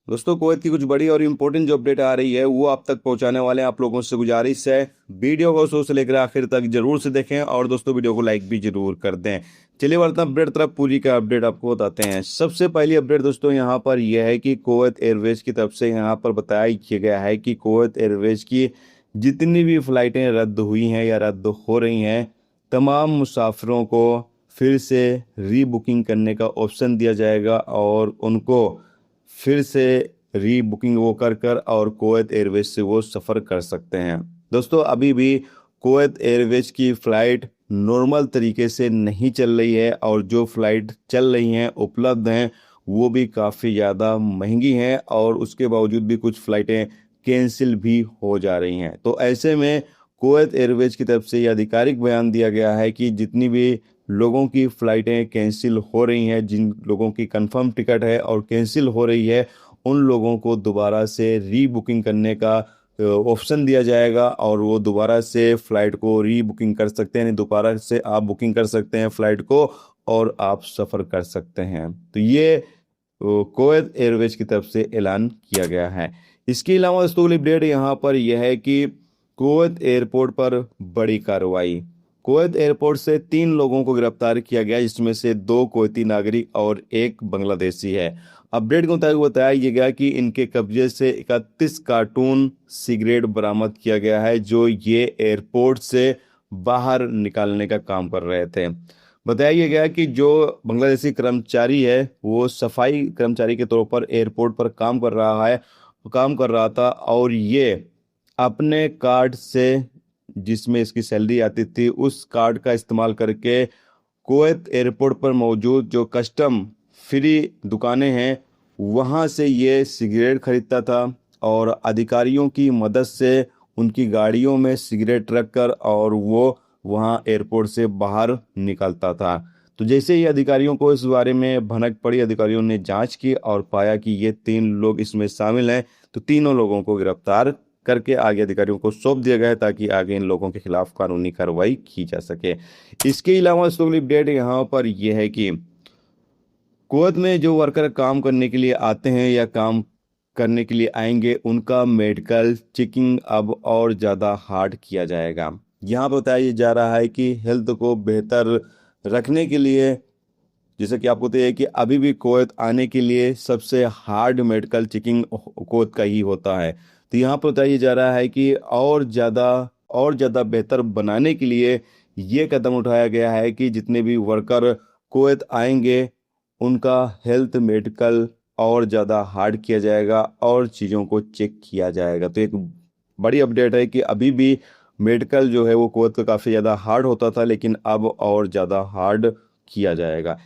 दोस्तों, कुवैत की कुछ बड़ी और इम्पोर्टेंट जो अपडेट आ रही है वो आप तक पहुंचाने वाले हैं। आप लोगों से गुजारिश है, वीडियो को शुरू से लेकर आखिर तक जरूर से देखें और दोस्तों वीडियो को लाइक भी जरूर कर दें। चलिए बढ़ते हैं अपडेट तरफ। पूरी का अपडेट आपको बताते हैं। सबसे पहली अपडेट दोस्तों यहाँ पर यह है कि कुवैत एयरवेज की तरफ से यहाँ पर बताया किया गया है कि कुवैत एयरवेज की जितनी भी फ्लाइटें रद्द हुई हैं या रद्द हो रही हैं, तमाम मुसाफिरों को फिर से रीबुकिंग करने का ऑप्शन दिया जाएगा और उनको फिर से री बुकिंग वो कर कर और कुवैत एयरवेज से वो सफ़र कर सकते हैं। दोस्तों, अभी भी कुवैत एयरवेज की फ़्लाइट नॉर्मल तरीके से नहीं चल रही है और जो फ़्लाइट चल रही हैं उपलब्ध हैं वो भी काफ़ी ज़्यादा महंगी हैं और उसके बावजूद भी कुछ फ़्लाइटें कैंसिल भी हो जा रही हैं। तो ऐसे में कुवैत एयरवेज की तरफ से ये आधिकारिक बयान दिया गया है कि जितनी भी लोगों की फ़्लाइटें कैंसिल हो रही हैं, जिन लोगों की कंफर्म टिकट है और कैंसिल हो रही है, उन लोगों को दोबारा से री बुकिंग करने का ऑप्शन दिया जाएगा और वो दोबारा से फ़्लाइट को री बुकिंग कर सकते हैं। दोबारा से आप बुकिंग कर सकते हैं फ़्लाइट को और आप सफ़र कर सकते हैं। तो ये कुवैत एयरवेज की तरफ से ऐलान किया गया है। इसके अलावा दोस्तों अगली अपडेट यहाँ पर यह है कि कुवैत एयरपोर्ट पर बड़ी कार्रवाई। कुवैत एयरपोर्ट से 3 लोगों को गिरफ्तार किया गया, जिसमें से 2 कुवैती नागरिक और 1 बांग्लादेशी है। अपडेट के मुताबिक बताया ये गया कि इनके कब्जे से 31 कार्टून सिगरेट बरामद किया गया है, जो ये एयरपोर्ट से बाहर निकालने का काम कर रहे थे। बताया ये गया कि जो बांग्लादेशी कर्मचारी है वो सफाई कर्मचारी के तौर पर एयरपोर्ट पर काम कर रहा था और ये अपने कार्ड से, जिसमें इसकी सैलरी आती थी, उस कार्ड का इस्तेमाल करके कुवैत एयरपोर्ट पर मौजूद जो कस्टम फ्री दुकानें हैं वहां से ये सिगरेट खरीदता था और अधिकारियों की मदद से उनकी गाड़ियों में सिगरेट रखकर और वो वहां एयरपोर्ट से बाहर निकलता था। तो जैसे ही अधिकारियों को इस बारे में भनक पड़ी, अधिकारियों ने जांच की और पाया कि ये 3 लोग इसमें शामिल हैं। तो तीनों लोगों को गिरफ्तार करके आगे अधिकारियों को सौंप दिया गया है ताकि आगे इन लोगों के खिलाफ कानूनी कार्रवाई की जा सके। इसके अलावा अगली अपडेट यहाँ पर यह है कि कुवैत में जो वर्कर काम करने के लिए आते हैं या काम करने के लिए आएंगे, उनका मेडिकल चेकिंग अब और ज़्यादा हार्ड किया जाएगा। यहाँ पर बताया जा रहा है कि हेल्थ को बेहतर रखने के लिए, जैसे कि आपको पता है कि अभी भी कुवैत आने के लिए सबसे हार्ड मेडिकल चेकिंग कुवैत का ही होता है। तो यहाँ पर बताया जा रहा है कि और ज़्यादा बेहतर बनाने के लिए ये कदम उठाया गया है कि जितने भी वर्कर कुवैत आएंगे उनका हेल्थ मेडिकल और ज़्यादा हार्ड किया जाएगा और चीज़ों को चेक किया जाएगा। तो एक बड़ी अपडेट है कि अभी भी मेडिकल जो है वो कुवैत का काफ़ी ज़्यादा हार्ड होता था, लेकिन अब और ज़्यादा हार्ड किया जाएगा।